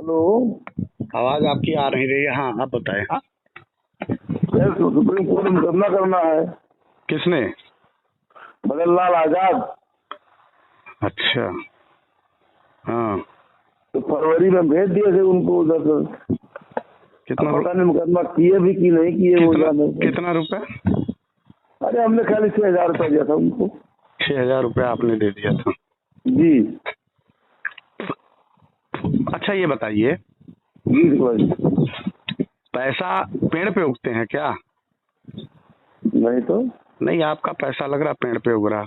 Hello. आवाज आपकी आ नहीं रही है। हाँ, आप बताएं। हाँ, सुप्रीम कोर्ट में मुकदमा करना है। किसने? मदन लाल आजाद। अच्छा, हाँ। तो फरवरी में भेज दिए थे उनको उधर से। कितना पता नहीं मुकदमा किए भी कि नहीं किए वो जाने। कितना रुपए? अरे हमने खाली 6,000 रुपया दिया था उनको। 6,000 रुपया आपने दे दिया था? जी। अच्छा, ये बताइए, जी भाई। पैसा पेड़ पे उगते हैं क्या? नहीं तो। नहीं, आपका पैसा लग रहा पेड़ पे उग रहा।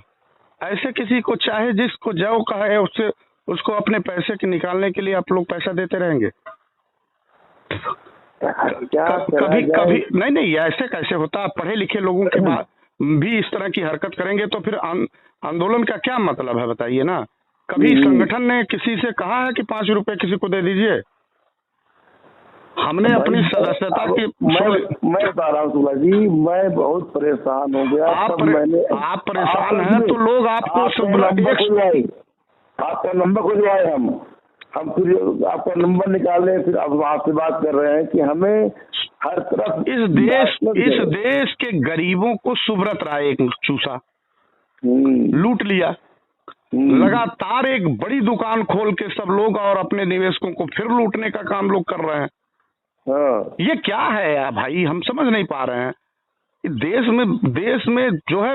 ऐसे किसी को चाहे जिसको जो कहे उससे उसको अपने पैसे के निकालने के लिए आप लोग पैसा देते रहेंगे? क्या कभी कभी नहीं, ऐसे कैसे होता? आप पढ़े लिखे लोगों के बाद भी इस तरह की हरकत करेंगे तो फिर आंदोलन का क्या मतलब है, बताइए ना। कभी संगठन ने किसी से कहा है कि 5 रुपए किसी को दे दीजिए? हमने अपनी सदस्यता की मैं बता रहा हूँ सुला जी, मैं बहुत परेशान हो गया। आप परेशान हैं तो लोग आपको आपका नंबर खुलवाए हम फिर आपका नंबर निकाले, फिर अब आपसे बात कर रहे हैं कि हमें हर तरफ इस देश के गरीबों को सुब्रत राय एक चूसा लूट लिया। लगातार एक बड़ी दुकान खोल के सब लोग और अपने निवेशकों को फिर लूटने का काम लोग कर रहे हैं। ये क्या है यार भाई, हम समझ नहीं पा रहे हैं। देश में जो है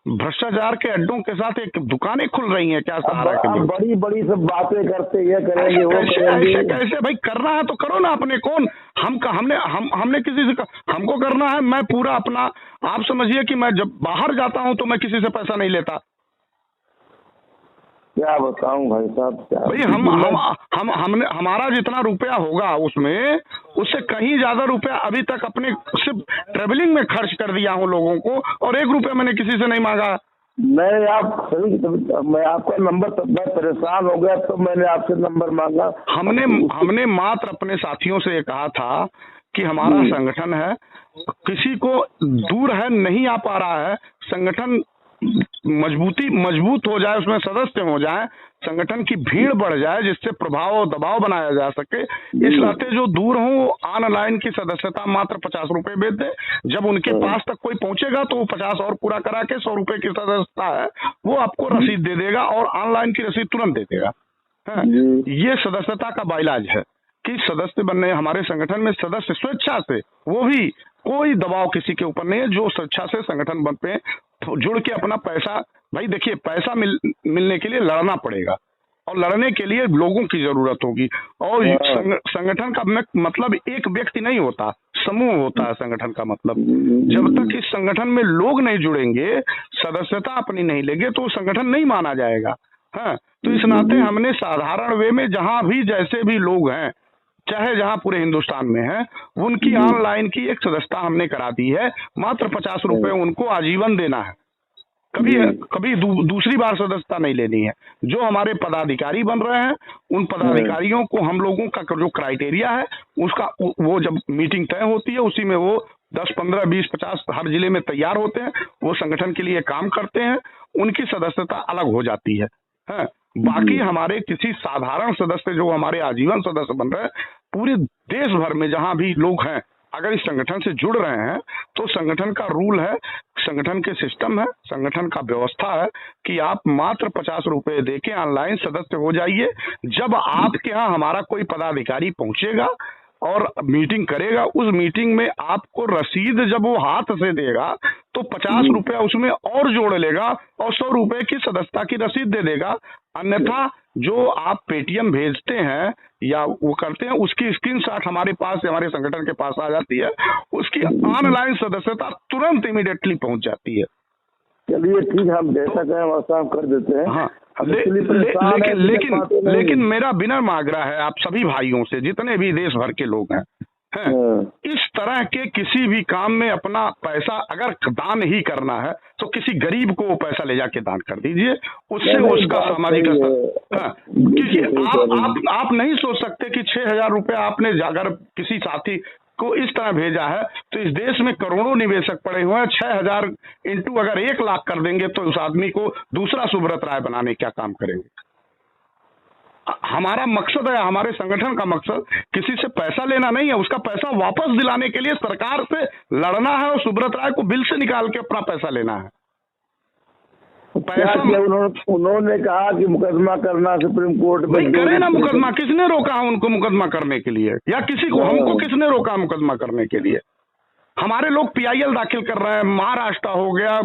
भ्रष्टाचार के अड्डों के साथ एक दुकानें खुल रही हैं क्या सहारा के लिए? बड़ी बड़ी सब बातें करते ये करेंगे वो करेंगे। कैसे भाई? करना है तो करो ना अपने। कौन हमने किसी से हमको करना है। मैं पूरा अपना, आप समझिए कि मैं जब बाहर जाता हूं तो मैं किसी से पैसा नहीं लेता। क्या बताऊं भाई साहब, क्या भाई हमने हमारा जितना रुपया होगा उसमें उससे कहीं ज्यादा रुपया अभी तक अपने सिर्फ ट्रेवलिंग में खर्च कर दिया हूँ लोगों को, और 1 रुपया मैंने किसी से नहीं मांगा। मैं आपका नंबर, तब मैं परेशान हो गया तो मैंने आपसे नंबर मांगा। हमने मात्र अपने साथियों से ये कहा था कि हमारा संगठन है, किसी को दूर है नहीं आ पा रहा है, संगठन मजबूत हो जाए, उसमें सदस्य हो जाए, संगठन की भीड़ बढ़ जाए जिससे प्रभाव और दबाव बनाया जा सके। इस नाते जो दूर हो ऑनलाइन की सदस्यता मात्र 50 रुपए भेज दे। जब उनके पास तक कोई पहुंचेगा तो वो 50 और पूरा करा के 100 रुपए की सदस्यता है वो आपको रसीद दे देगा और ऑनलाइन की रसीद तुरंत दे देगा। ये सदस्यता का बाइलाज है कि सदस्य बनने, हमारे संगठन में सदस्य स्वेच्छा से, वो भी कोई दबाव किसी के ऊपर नहीं है, जो स्वेच्छा से संगठन बन पे जुड़ के अपना पैसा, भाई देखिए पैसा मिलने के लिए लड़ना पड़ेगा और लड़ने के लिए लोगों की जरूरत होगी। और संगठन का मतलब एक व्यक्ति नहीं होता, समूह होता है संगठन का मतलब। जब तक इस संगठन में लोग नहीं जुड़ेंगे, सदस्यता अपनी नहीं लेंगे तो संगठन नहीं माना जाएगा। हाँ, तो इस नाते हमने साधारण वे में जहां भी जैसे भी लोग हैं, चाहे जहां पूरे हिंदुस्तान में है, उनकी ऑनलाइन की एक सदस्यता हमने करा दी है। मात्र 50 रुपए उनको आजीवन देना है, कभी दूसरी बार सदस्यता नहीं लेनी है। जो हमारे पदाधिकारी बन रहे हैं उन पदाधिकारियों को हम लोगों का जो क्राइटेरिया है उसका, वो जब मीटिंग तय होती है उसी में वो 10, 15, 20, 50 हर जिले में तैयार होते हैं, वो संगठन के लिए काम करते हैं, उनकी सदस्यता अलग हो जाती है। बाकी हमारे किसी साधारण सदस्य जो हमारे आजीवन सदस्य बन रहे हैं, पूरे देश भर में जहां भी लोग हैं, अगर इस संगठन से जुड़ रहे हैं तो संगठन का रूल है, संगठन के सिस्टम है, संगठन का व्यवस्था है कि आप मात्र 50 रुपए देके ऑनलाइन सदस्य हो जाइए। जब आपके यहाँ हमारा कोई पदाधिकारी पहुंचेगा और मीटिंग करेगा, उस मीटिंग में आपको रसीद जब वो हाथ से देगा तो 50 रुपया उसमें और जोड़ लेगा और 100 रुपए की सदस्यता की रसीद दे देगा। अन्यथा जो आप पेटीएम भेजते हैं या वो करते हैं, उसकी स्क्रीनशॉट हमारे पास, हमारे संगठन के पास आ जाती है, उसकी ऑनलाइन सदस्यता तुरंत इमीडिएटली पहुंच जाती है। चलिए ठीक है, हम जैसा कहें वैसा हम कर देते हैं। हाँ, लेकिन मेरा विनम्र आग्रह है आप सभी भाइयों से, जितने भी देश भर के लोग हैं, इस तरह के किसी भी काम में अपना पैसा अगर दान ही करना है तो किसी गरीब को वो पैसा ले जाके दान कर दीजिए, उससे उसका सामाजिक असर। क्योंकि आप नहीं सोच सकते कि 6,000 रुपया आपने अगर किसी साथी को इस तरह भेजा है तो इस देश में करोड़ों निवेशक पड़े हुए हैं। 6,000 इंटू अगर 1 लाख कर देंगे तो उस आदमी को दूसरा सुब्रत राय बनाने क्या काम करेंगे? हमारा मकसद है, हमारे संगठन का मकसद किसी से पैसा लेना नहीं है, उसका पैसा वापस दिलाने के लिए सरकार से लड़ना है और सुब्रत राय को बिल से निकाल के अपना पैसा लेना है। पैसा उन्होंने कहा कि मुकदमा करना सुप्रीम कोर्ट में, करे ना मुकदमा, किसने रोका है उनको मुकदमा करने के लिए, या किसी को, हमको किसने रोका मुकदमा करने के लिए? हमारे लोग पीआईएल दाखिल कर रहे हैं, महाराष्ट्र हो गया,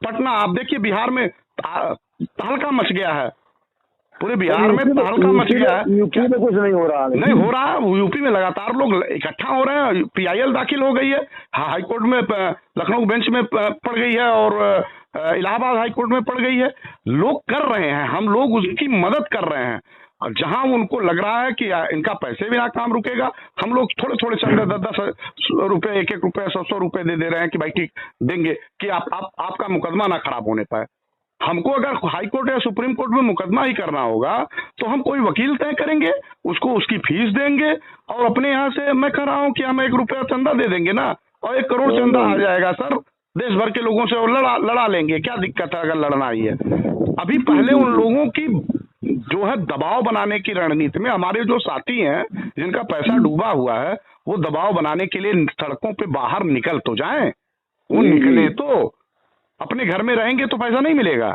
पटना, आप देखिए बिहार में तहलका मच गया है, पूरे बिहार में तहलका मच गया है। यूपी में कुछ नहीं हो रहा है, नहीं हो रहा, यूपी में लगातार लोग इकट्ठा हो रहे हैं, पीआईएल दाखिल हो गई है, हाईकोर्ट में, लखनऊ बेंच में पड़ गई है और इलाहाबाद हाईकोर्ट में पड़ गई है। लोग कर रहे हैं, हम लोग उसकी मदद कर रहे हैं, और जहां उनको लग रहा है कि इनका पैसे बिना काम रुकेगा, हम लोग थोड़े थोड़े चंदे 10-10 रुपए, 1-1 रुपए, 100-100 रुपए दे रहे हैं कि भाई ठीक देंगे कि आपका मुकदमा ना खराब होने पाए। हमको अगर हाई कोर्ट या सुप्रीम कोर्ट में मुकदमा ही करना होगा तो हम कोई वकील तय करेंगे, उसको उसकी फीस देंगे और अपने यहाँ से, मैं कह रहा हूँ कि हम 1 रुपया चंदा दे देंगे ना, और 1 करोड़ चंदा आ जाएगा सर, देश भर के लोगों से और लड़ा लेंगे। क्या दिक्कत है अगर लड़ना ही है? अभी पहले उन लोगों की जो है दबाव बनाने की रणनीति में, हमारे जो साथी हैं जिनका पैसा डूबा हुआ है, वो दबाव बनाने के लिए सड़कों पे बाहर निकल तो जाएं, वो निकले तो, अपने घर में रहेंगे तो पैसा नहीं मिलेगा।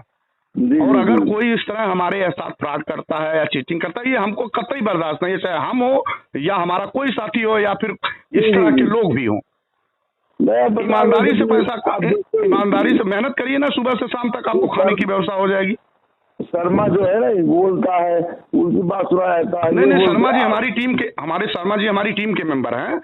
और अगर कोई इस तरह हमारे साथ फ्रॉड करता है या चीटिंग करता है, ये हमको कतई बर्दाश्त नहीं है, चाहे हम हो या हमारा कोई साथी हो या फिर इस तरह के लोग भी हों। ईमानदारी से पैसा, ईमानदारी से मेहनत करिए ना, सुबह से शाम तक आपको खाने की व्यवस्था हो जाएगी। शर्मा जो है ना बोलता है, उनकी बात सुना जाता है। नहीं, शर्मा जी हमारी टीम के, शर्मा जी हमारी टीम के मेंबर हैं,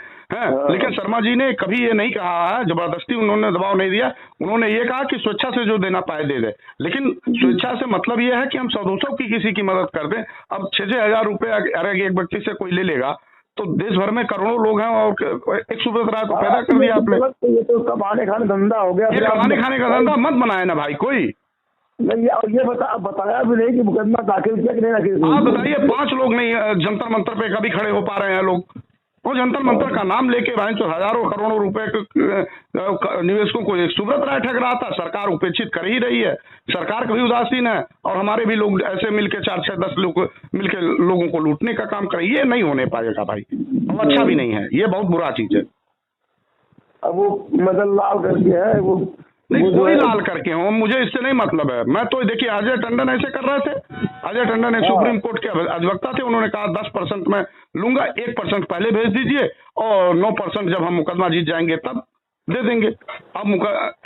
लेकिन शर्मा जी ने कभी ये नहीं कहा है, जबरदस्ती उन्होंने दबाव नहीं दिया, उन्होंने ये कहा कि स्वेच्छा से जो देना पाए दे दे। लेकिन स्वेच्छा से मतलब ये है कि हम 100-200 की किसी की मदद कर दें। अब 6-6 हजार रुपये अगर एक व्यक्ति से कोई ले लेगा तो देश भर में करोड़ों लोग हैं, और एक सुब्रत राय तो पैदा कर दिया आपने। ये तो कमाने खाने धंधा हो गया, ये कमाने खाने का धंधा मत बनाए ना भाई कोई। नहीं, ये बताया भी नहीं कि मुकदमा दाखिल किया कि नहीं। आप बताइए, 5 लोग नहीं जंतर मंतर पे कभी खड़े हो पा रहे हैं लोग, वो जंतर मंतर का नाम लेके भाई तो हजारों करोड़ों रुपए निवेशकों को सुब्रत राय ठग रहा था। सरकार उपेक्षित कर ही रही है, सरकार कभी उदासीन है, और हमारे भी लोग ऐसे मिलके 4-6-10 लोग मिलके लोगों को लूटने का काम करें। ये नहीं होने पाएगा भाई, और अच्छा भी नहीं है, ये बहुत बुरा चीज है। अब वो मदन लाल करके है, वो नहीं कोई लाल करके हो, मुझे इससे नहीं मतलब है। मैं तो देखिए, अजय टंडन ऐसे कर रहे थे, अजय टंडन एक सुप्रीम कोर्ट के अधिवक्ता थे, उन्होंने कहा 10% मैं लूंगा, 1% पहले भेज दीजिए और 9% जब हम मुकदमा जीत जाएंगे तब दे देंगे। अब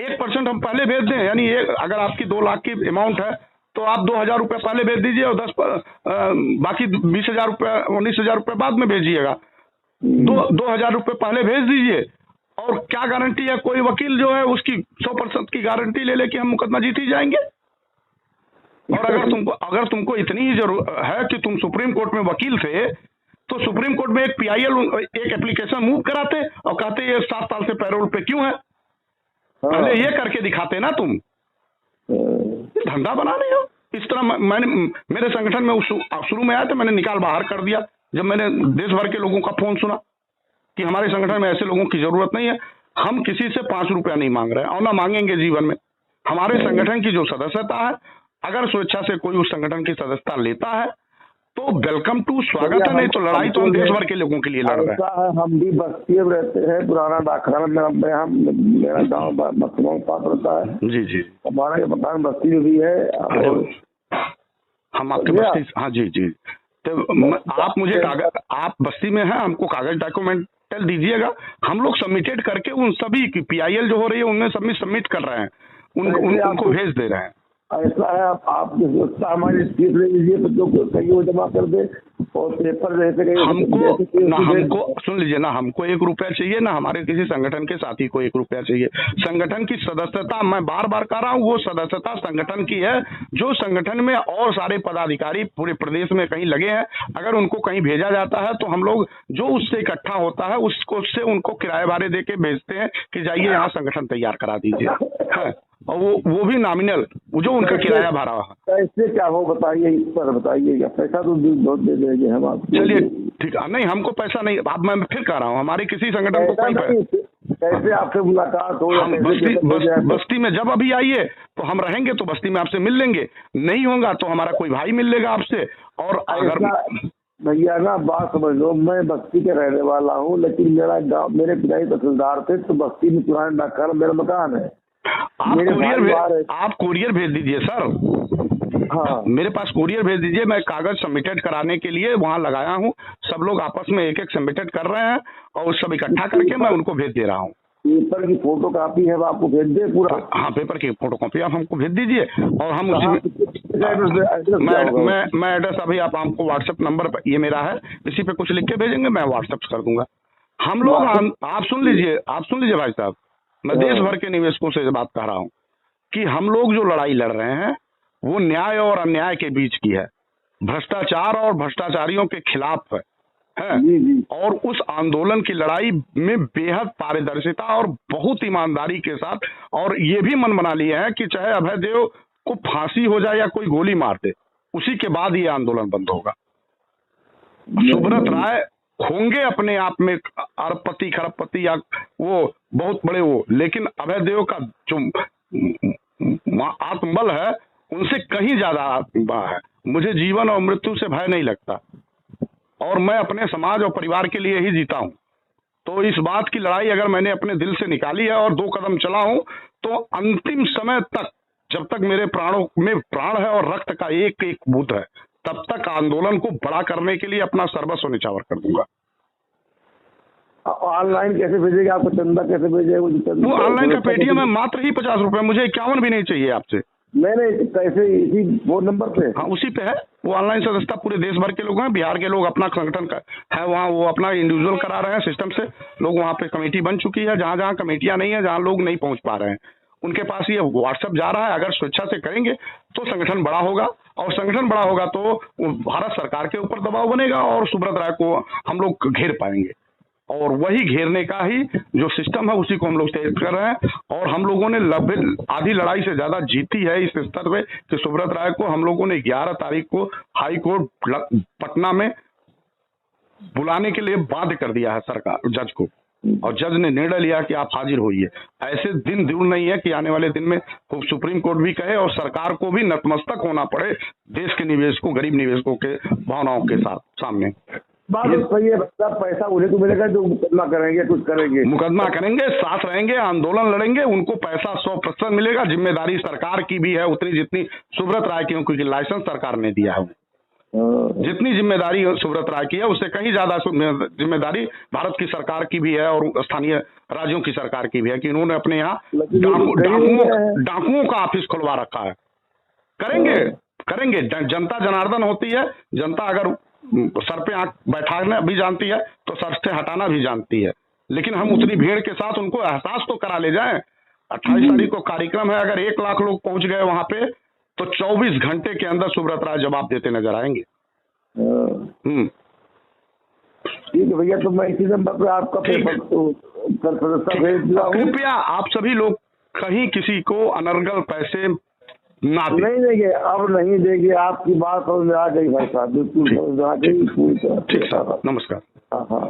1% हम पहले भेज दें, यानी अगर आपकी 2 लाख की अमाउंट है तो आप 2,000 रुपये पहले भेज दीजिए और बाकी 20,000 रुपये 19,000 रुपये बाद में भेजिएगा। 2,000 रुपये पहले भेज दीजिए, और क्या गारंटी है, कोई वकील जो है उसकी 100% की गारंटी ले कि हम मुकदमा जीत ही जाएंगे। और अगर तुमको इतनी ही जरूरत है कि तुम सुप्रीम कोर्ट में वकील थे, तो सुप्रीम कोर्ट में एक पीआईएल एक एप्लीकेशन मूव कराते और कहते ये 7 साल से पैरोल पे क्यों है, पहले ये करके दिखाते ना तुम। धंधा बना रहे हो इस तरह। मैंने मेरे संगठन में शुरू में आया था, मैंने निकाल बाहर कर दिया जब मैंने देश भर के लोगों का फोन सुना कि हमारे संगठन में ऐसे लोगों की जरूरत नहीं है। हम किसी से 5 रुपया नहीं मांग रहे हैं और ना मांगेंगे जीवन में। हमारे संगठन की जो सदस्यता है, अगर स्वेच्छा से कोई उस संगठन की सदस्यता लेता है तो वेलकम टू, स्वागत है, नहीं तो लड़ाई तो हम देश भर के लोगों के लिए लड़ रहे हैं। हम भी बस्ती में रहते हैं, पुराना डाकखाना मेरा गाँव बस्ती पास रहता है। जी जी, हमारा मकान बस्ती में भी है। हम आपके बस्ती, हाँ जी जी, तो आप मुझे कागज, आप बस्ती में हैं, हमको कागज डॉक्यूमेंट दीजिएगा, हम लोग सबमिटेड करके उन सभी की पीआईएल जो हो रही है उनमें सबमिट कर रहे हैं, उनको भेज दे रहे हैं। ऐसा है, आप हमारी स्पीच ले लीजिए, बच्चों को कहीं वो जमा कर दे और पेपर जैसे हमको सुन लीजिए ना, हमको 1 रुपया चाहिए ना, हमारे किसी संगठन के साथी को 1 रुपया चाहिए। संगठन की सदस्यता, मैं बार बार कह रहा हूँ, वो सदस्यता संगठन की है। जो संगठन में और सारे पदाधिकारी पूरे प्रदेश में कहीं लगे हैं, अगर उनको कहीं भेजा जाता है तो हम लोग जो उससे इकट्ठा होता है उससे उनको किराए बारे दे के भेजते हैं कि जाइए यहाँ संगठन तैयार करा दीजिए, और वो भी नॉमिनल, जो उनका किराया भरा है। कैसे क्या हो बताइए, इस पर बताइएगा। पैसा तो बहुत दे देंगे हम आपको। चलिए ठीक है, नहीं हमको पैसा नहीं, अब मैं फिर कह रहा हूँ, हमारे किसी संगठन को कोई कैसे आपसे मुलाकात हो, हम बस्ती में जब अभी आइए तो हम रहेंगे, तो बस्ती में आपसे मिल लेंगे, नहीं होगा तो हमारा कोई भाई मिल लेगा आपसे। और अगर भैया ना बात समझ लो, मैं बस्ती के रहने वाला हूँ, लेकिन मेरा गाँव, मेरे पिताजी तहसीलदार थे, तो बस्ती में पुराने डाकघर मेरा मकान है। आप कोरियर भेज दीजिए सर। हाँ, मेरे पास कोरियर भेज दीजिए, मैं कागज सबमिटेड कराने के लिए वहाँ लगाया हूँ। सब लोग आपस में एक एक सबमिटेड कर रहे हैं और सब इकट्ठा करके मैं उनको भेज दे रहा हूँ। पेपर की फोटो कॉपी है, आपको भेज दे पूरा? हाँ, पेपर की फोटो कॉपी आप हमको भेज दीजिए और हम उसी मैं एड्रेस अभी आप हमको व्हाट्सएप नंबर पर, ये मेरा है, इसी पे कुछ लिख के भेजेंगे, मैं व्हाट्सएप कर दूंगा। हम लोग आप सुन लीजिए भाई साहब, मैं देश भर के निवेशकों से बात कर रहा हूँ कि हम लोग जो लड़ाई लड़ रहे हैं वो न्याय और अन्याय के बीच की है, भ्रष्टाचार और भ्रष्टाचारियों के खिलाफ है। और उस आंदोलन की लड़ाई में बेहद पारदर्शिता और बहुत ईमानदारी के साथ, और ये भी मन बना लिया है कि चाहे अभय देव को फांसी हो जाए या कोई गोली मार दे, उसी के बाद ये आंदोलन बंद होगा। सुब्रत राय होंगे अपने आप में अरबपति खरबपति या वो बहुत बड़े वो, लेकिन अभय देव का जो आत्मबल है उनसे कहीं ज्यादा है। मुझे जीवन और मृत्यु से भय नहीं लगता और मैं अपने समाज और परिवार के लिए ही जीता हूँ। तो इस बात की लड़ाई अगर मैंने अपने दिल से निकाली है और 2 कदम चला हूँ, तो अंतिम समय तक, जब तक मेरे प्राणों में प्राण है और रक्त का एक एक बूंद है, तब तक आंदोलन को बड़ा करने के लिए अपना सर्वस्व निछावर कर दूंगा। ऑनलाइन कैसे भेजेंगे? आपको चंदा कैसे भेजेगा? वो ऑनलाइन का पेटीएम है, मात्र ही 50 रुपए, मुझे 51 भी नहीं चाहिए आपसे। नहीं, कैसे? इसी फोन नंबर पे? हाँ, उसी पे है। वो ऑनलाइन सदस्यता पूरे देश भर के लोग हैं, बिहार के लोग अपना संगठन का है वहाँ, वो अपना इंडिविजुअल करा रहे हैं सिस्टम से। लोग वहाँ पे कमेटी बन चुकी है, जहाँ जहाँ कमेटियाँ नहीं है, जहाँ लोग नहीं पहुँच पा रहे हैं, उनके पास ये व्हाट्सएप जा रहा है। अगर स्वेच्छा से करेंगे तो संगठन बड़ा होगा, और संगठन बड़ा होगा तो भारत सरकार के ऊपर दबाव बनेगा और सुब्रत राय को हम लोग घेर पाएंगे। और वही घेरने का ही जो सिस्टम है उसी को हम लोग तेज कर रहे हैं। और हम लोगों ने आधी लड़ाई से ज्यादा जीती है इस स्तर पे कि सुब्रत राय को हम लोगों ने 11 तारीख को हाई कोर्ट पटना में बुलाने के लिए बाध्य कर दिया है सरकार, जज को, और जज ने निर्णय लिया कि आप हाजिर होइए। ऐसे दिन दूर नहीं है कि आने वाले दिन में सुप्रीम कोर्ट भी कहे और सरकार को भी नतमस्तक होना पड़े देश के निवेशकों, गरीब निवेशकों के भावनाओं के साथ सामने। बात सही है, पैसा उन्हें को मिलेगा जो मुकदमा करेंगे, कुछ करेंगे, मुकदमा करेंगे, साथ रहेंगे, आंदोलन लड़ेंगे, उनको पैसा 100% मिलेगा। जिम्मेदारी सरकार की भी है उतनी जितनी सुब्रत राय की, क्योंकि लाइसेंस सरकार ने दिया है। जितनी जिम्मेदारी सुब्रत राय की है उससे कहीं ज्यादा जिम्मेदारी भारत की सरकार की भी है और स्थानीय राज्यों की सरकार की भी है कि इन्होंने अपने यहाँ डाकुओं का ऑफिस खुलवा रखा है। करेंगे, जनता जनार्दन होती है। जनता अगर सर पे आंख बैठाना भी जानती है तो सर से हटाना भी जानती है, लेकिन हम उतनी भीड़ के साथ उनको एहसास तो करा ले जाएं। 28 तारीख को कार्यक्रम है, अगर 1 लाख लोग पहुंच गए वहां पे तो 24 घंटे के अंदर सुब्रत राय जवाब देते नजर आएंगे। ठीक है भैया, तो मैं इसी नंबर पे आपका पेपर भेज दिया। कृपया आप सभी लोग कहीं किसी को अनर्गल पैसे नहीं देंगे, अब नहीं देंगे। आपकी बात समझ में आ गई भाई साहब, बिल्कुल समझ में आ गई। ठीक है, नमस्कार। हाँ।